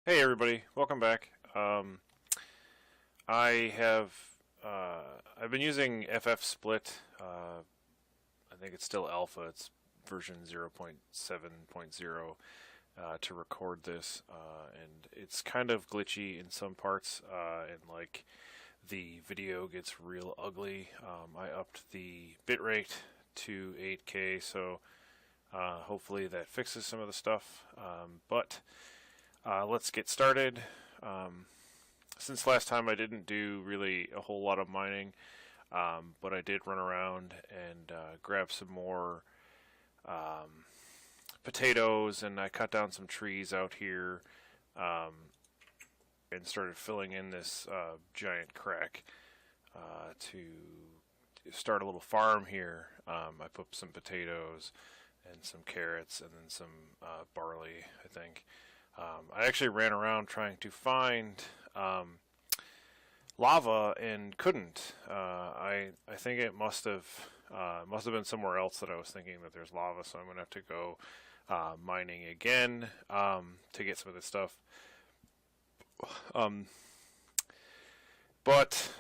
Hey everybody, welcome back. I have I've been using FF Split. I think it's still alpha. It's version 0.7.0 to record this, and it's kind of glitchy in some parts, and like the video gets real ugly. I upped the bitrate to 8K, so hopefully that fixes some of the stuff. But let's get started. Since last time I didn't do really a whole lot of mining, but I did run around and grab some more potatoes, and I cut down some trees out here and started filling in this giant crack to start a little farm here. I put some potatoes and some carrots and then some barley, I think. I actually ran around trying to find lava and couldn't. I think it must have been somewhere else that I was thinking that there's lava, so I'm gonna have to go mining again to get some of this stuff. Um, but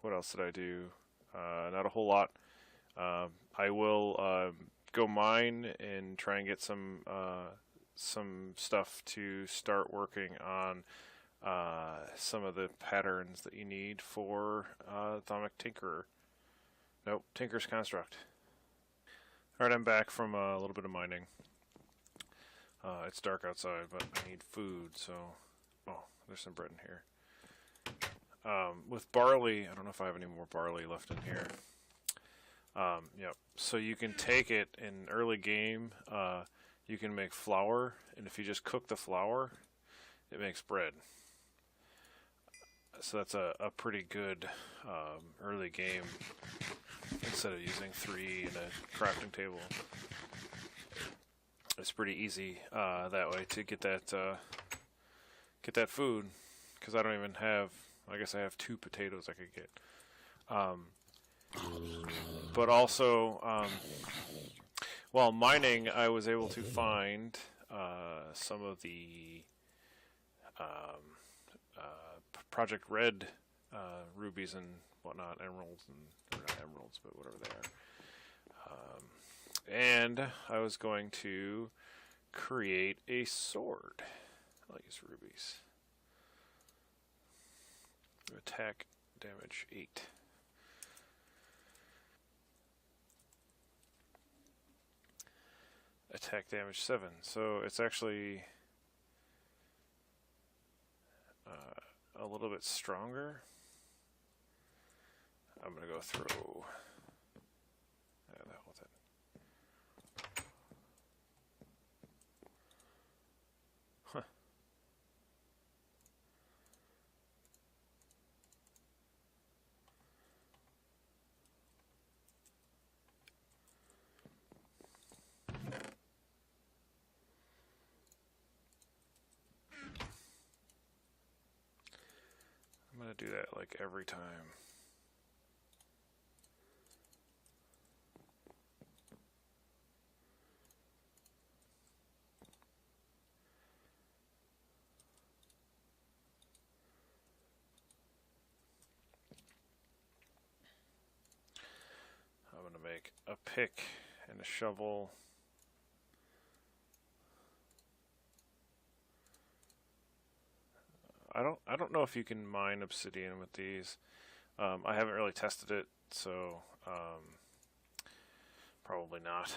what else did I do? Not a whole lot. I will go mine and try and get some stuff to start working on some of the patterns that you need for Atomic Tinkerer. Nope, Tinker's Construct. Alright, I'm back from a little bit of mining. It's dark outside, but I need food, so... Oh, there's some bread in here. With barley, I don't know if I have any more barley left in here. Yep, so you can take it in early game. You can make flour, and if you just cook the flour, it makes bread. So that's a pretty good early game instead of using 3 in a crafting table. It's pretty easy that way to get that food, because I don't even have. I guess I have 2 potatoes I could get. But also, while mining, I was able to find some of the Project Red rubies and whatnot, emeralds, or not emeralds, but whatever they are. And I was going to create a sword. I'll use rubies. Attack damage 8. Attack damage 7. So it's actually a little bit stronger. I'm gonna go throw the hell with it. Huh. I'm gonna do that like every time. I'm gonna make a pick and a shovel. I don't know if you can mine obsidian with these. I haven't really tested it, so probably not.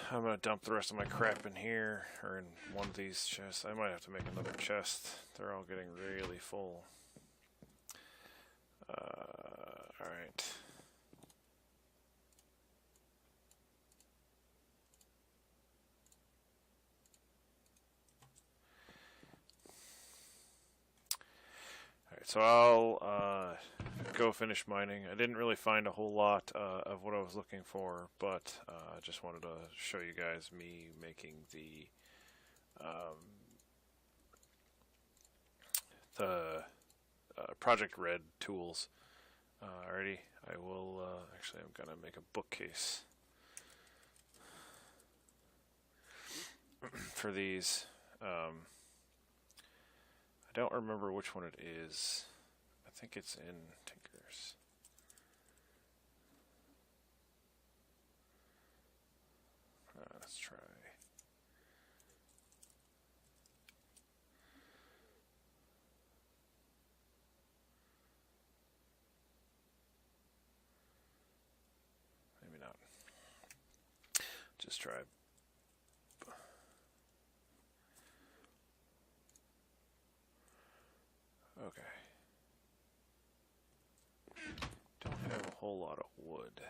I'm gonna dump the rest of my crap in here, or in one of these chests. I might have to make another chest. They're all getting really full. Alright. So I'll go finish mining. I didn't really find a whole lot of what I was looking for, but I just wanted to show you guys me making the Project Red tools. Alrighty, I will, actually I'm gonna make a bookcase. for these. I don't remember which one it is. I think it's in Tinkers. Let's try. Maybe not. Just try. Okay. Don't have a whole lot of wood.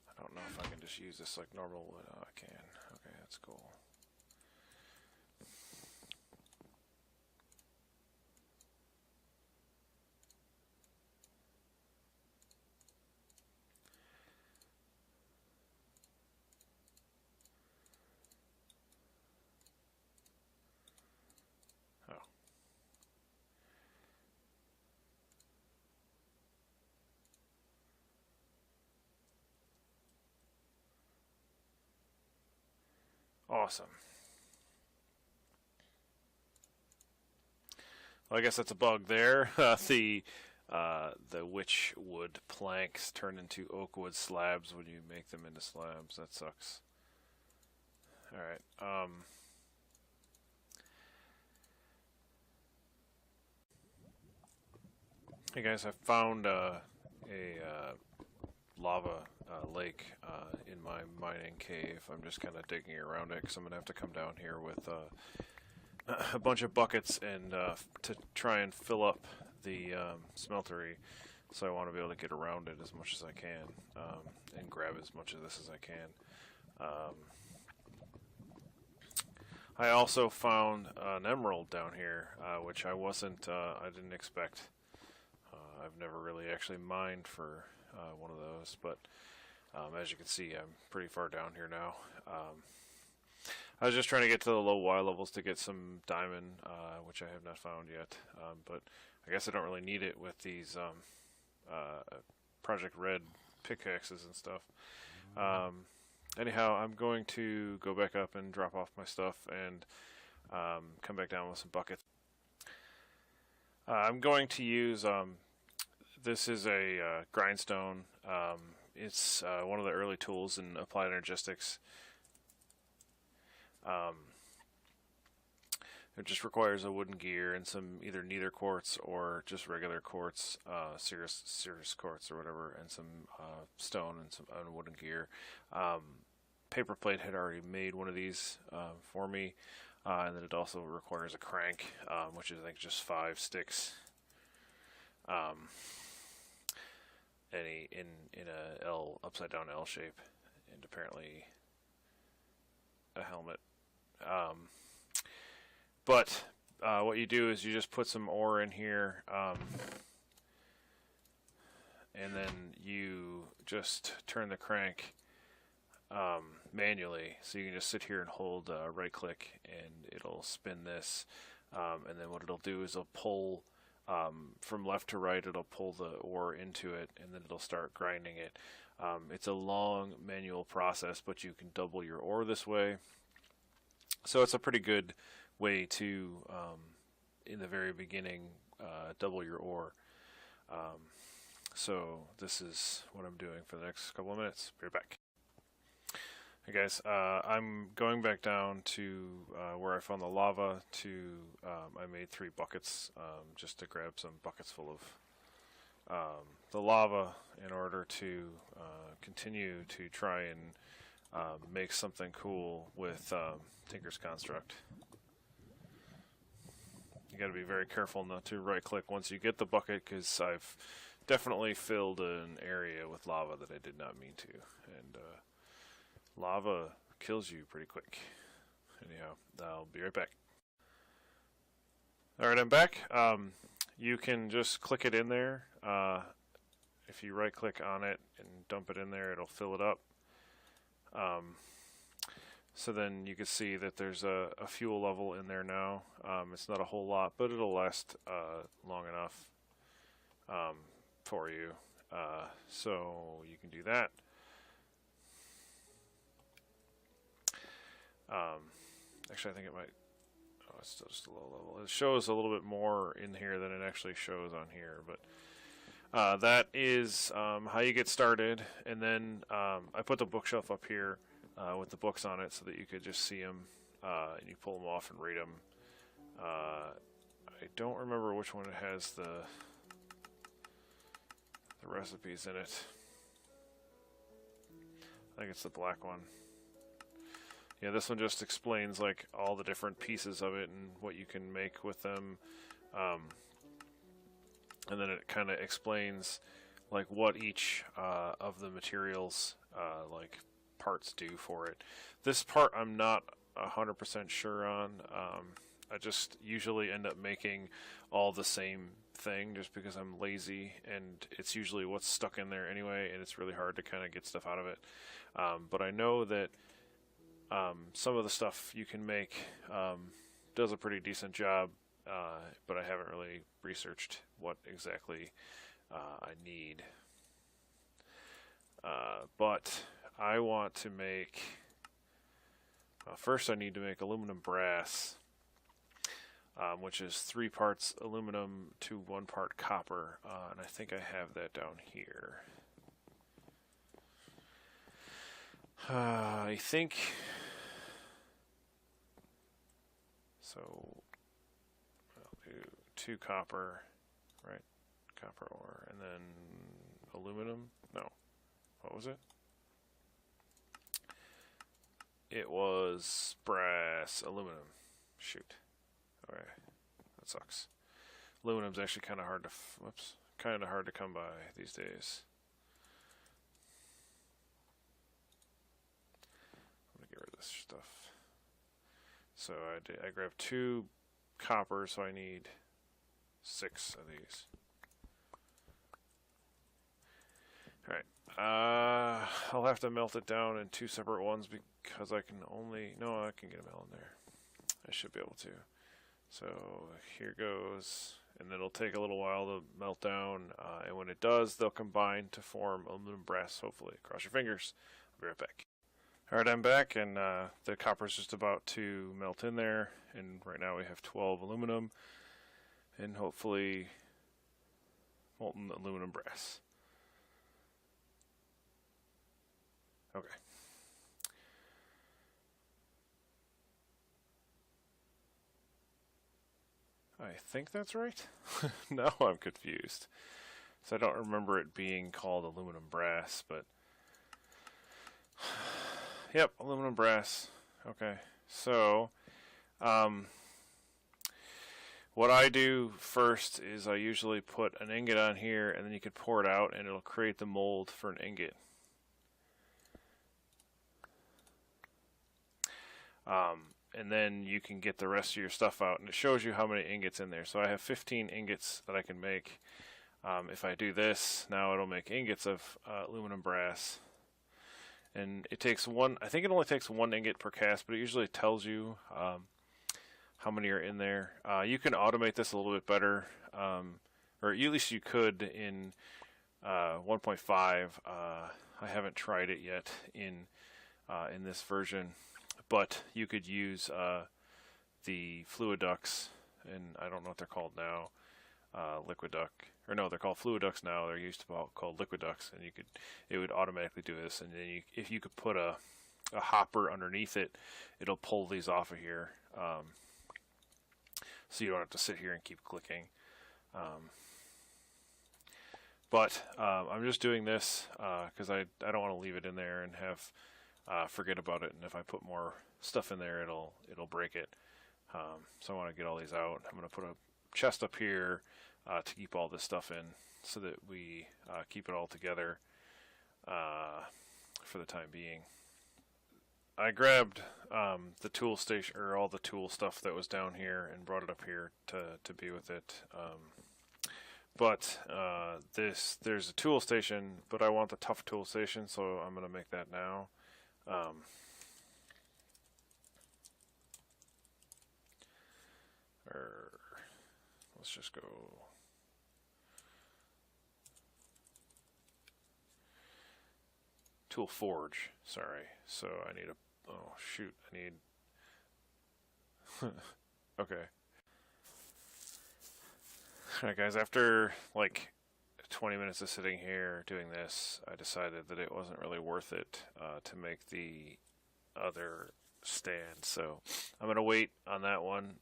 I don't know if I can just use this like normal wood. Oh, I can. Okay, that's cool. Awesome. Well, I guess that's a bug there. The witch wood planks turn into oak wood slabs when you make them into slabs. That sucks. All right. Hey guys, I found a lava lake in my mining cave. I'm just kind of digging around it because I'm gonna have to come down here with a bunch of buckets and to try and fill up the smeltery. So I want to be able to get around it as much as I can and grab as much of this as I can. I also found an emerald down here, which I didn't expect. I've never really actually mined for one of those, but as you can see, I'm pretty far down here now. I was just trying to get to the low Y levels to get some diamond, which I have not found yet, but I guess I don't really need it with these Project Red pickaxes and stuff. Anyhow, I'm going to go back up and drop off my stuff and come back down with some buckets. I'm going to use, this is a grindstone. It's one of the early tools in Applied Energistics. It just requires a wooden gear and some either nether quartz or just regular quartz, Cirrus quartz or whatever, and some stone and some wooden gear. PaprPl8 had already made one of these for me, and then it also requires a crank, which is I think just 5 sticks. In a L upside down L shape, and apparently a helmet. But what you do is you just put some ore in here, and then you just turn the crank manually. So you can just sit here and hold right click, and it'll spin this. And then what it'll do is it'll pull from left to right. It'll pull the ore into it, and then it'll start grinding it. It's a long manual process, but you can double your ore this way. So it's a pretty good way to, in the very beginning, double your ore. So this is what I'm doing for the next couple of minutes. Be right back. Hey guys, I'm going back down to where I found the lava. I made 3 buckets just to grab some buckets full of the lava in order to continue to try and make something cool with Tinker's Construct. You got to be very careful not to right click once you get the bucket, because I've definitely filled an area with lava that I did not mean to, and lava kills you pretty quick. Anyhow, I'll be right back. Alright, I'm back. You can just click it in there. If you right click on it and dump it in there, it'll fill it up. So then you can see that there's a fuel level in there now. It's not a whole lot, but it'll last long enough for you. So you can do that. Actually, I think it might. Oh, it's still just a low level. It shows a little bit more in here than it actually shows on here, but that is how you get started. And then I put the bookshelf up here with the books on it so that you could just see them and you pull them off and read them. I don't remember which one it has the recipes in it. I think it's the black one. Yeah, this one just explains like all the different pieces of it and what you can make with them. And then it kind of explains like what each of the materials like parts do for it. This part I'm not 100% sure on. I just usually end up making all the same thing just because I'm lazy, and it's usually what's stuck in there anyway, and it's really hard to kind of get stuff out of it. But I know that some of the stuff you can make does a pretty decent job, but I haven't really researched what exactly I need. But I want to make, first I need to make aluminum brass, which is 3 parts aluminum to 1 part copper, and I think I have that down here. I think so. I'll do 2 copper, right? Copper ore, and then aluminum. No, what was it? It was brass, aluminum. Shoot. Okay, that sucks. Aluminum's actually kind of hard to. Whoops, kind of hard to come by these days. Stuff. So I grabbed 2 copper, so I need 6 of these. Alright, I'll have to melt it down in 2 separate ones because I can only, no, I can get them all in there. I should be able to. So here goes, and it'll take a little while to melt down, and when it does, they'll combine to form aluminum brass, hopefully. Cross your fingers. I'll be right back. Alright, I'm back, and the copper's just about to melt in there, and right now we have 12 aluminum, and hopefully molten aluminum brass. Okay. I think that's right. Now I'm confused. So I don't remember it being called aluminum brass, but yep, aluminum brass. Okay, so what I do first is I usually put an ingot on here, and then you could pour it out, and it'll create the mold for an ingot. And then you can get the rest of your stuff out, and it shows you how many ingots in there. So I have 15 ingots that I can make. If I do this, now it'll make ingots of aluminum brass. And it takes one, I think it only takes 1 ingot per cast, but it usually tells you how many are in there. You can automate this a little bit better, or at least you could in 1.5. I haven't tried it yet in this version, but you could use the fluid ducts, and I don't know what they're called now, liquid duct. Or no, they're called fluid ducts now. They're used to be called liquid ducts, and it would automatically do this. And then if you could put a hopper underneath it, it'll pull these off of here, so you don't have to sit here and keep clicking. But I'm just doing this because I don't want to leave it in there and have forget about it. And if I put more stuff in there, it'll break it. So I want to get all these out. I'm going to put a chest up here to keep all this stuff in, so that we keep it all together for the time being. I grabbed the tool station, or all the tool stuff that was down here, and brought it up here to be with it. But there's a tool station, but I want the tough tool station, so I'm going to make that now. let's just go. Tool forge. Sorry. So I need a. Oh shoot! I need. Okay. Alright, guys. After like 20 minutes of sitting here doing this, I decided that it wasn't really worth it to make the other stand. So I'm gonna wait on that one.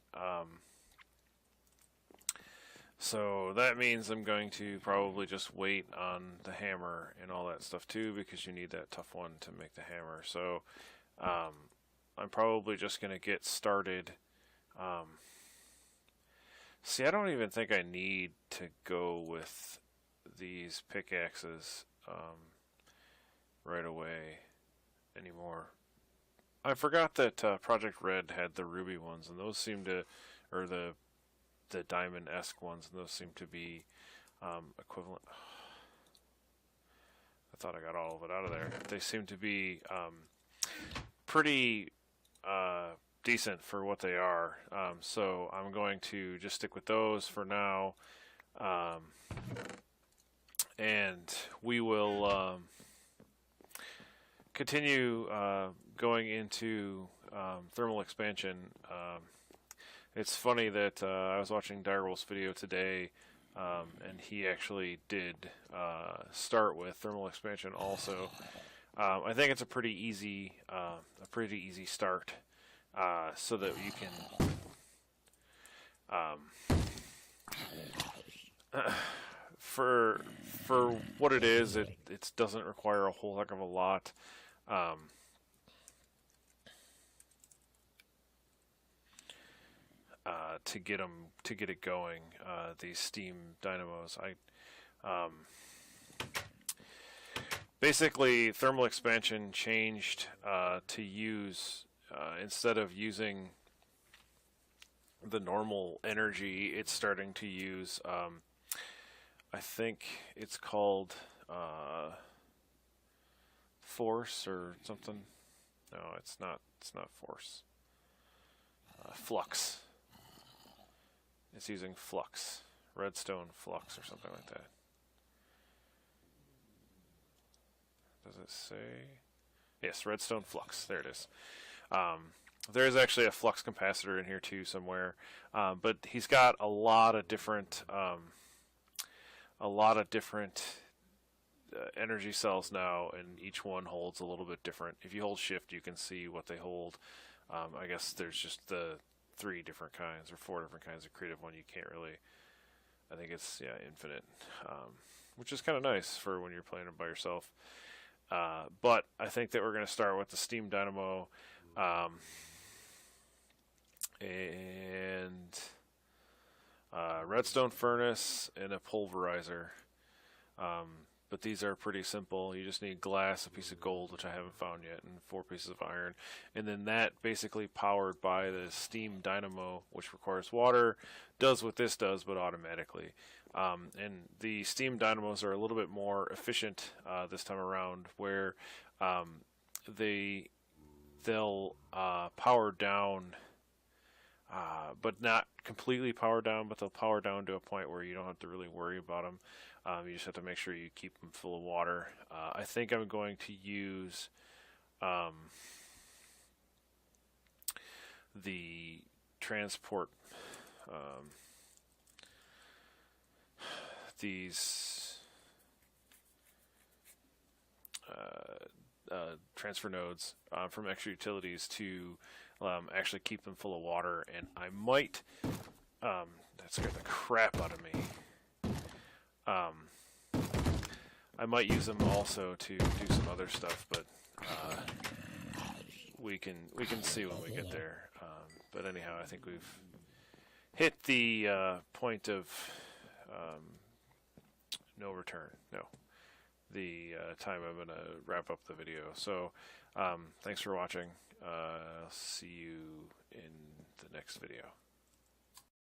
So that means I'm going to probably just wait on the hammer and all that stuff too, because you need that tough one to make the hammer. So I'm probably just going to get started. See, I don't even think I need to go with these pickaxes right away anymore. I forgot that Project Red had the ruby ones, and those seem to, or the diamond-esque ones, and those seem to be equivalent. I thought I got all of it out of there. They seem to be pretty decent for what they are. So I'm going to just stick with those for now. And we will continue going into thermal expansion. It's funny that I was watching Direwolf's video today, and he actually did start with thermal expansion also. I think it's a pretty easy start, so that you can for what it is, it doesn't require a whole heck of a lot. To get it going, these steam dynamos. Basically, thermal expansion changed to use instead of using the normal energy, it's starting to use. I think it's called force or something. No, it's not. It's not force. Flux. It's using flux, redstone flux or something like that. Does it say? Yes, redstone flux. There it is. There is actually a flux capacitor in here too somewhere, but he's got a lot of different energy cells now, and each one holds a little bit different. If you hold shift, you can see what they hold. I guess there's just the 3 different kinds or 4 different kinds of creative one. You can't really, I think it's infinite, which is kind of nice for when you're playing it by yourself. But I think that we're going to start with the steam dynamo and redstone furnace and a pulverizer. But these are pretty simple. You just need glass, a piece of gold, which I haven't found yet, and 4 pieces of iron. And then that, basically powered by the steam dynamo, which requires water, does what this does, but automatically. And the steam dynamos are a little bit more efficient this time around, where they'll power down, but not completely power down, but they'll power down to a point where you don't have to really worry about them. You just have to make sure you keep them full of water. I think I'm going to use the transport, these transfer nodes from extra utilities to actually keep them full of water, and I might, that scared the crap out of me. I might use them also to do some other stuff, but we can see when we get there. But anyhow, I think we've hit the point of no return. No, the time I'm going to wrap up the video. So thanks for watching. I'll see you in the next video.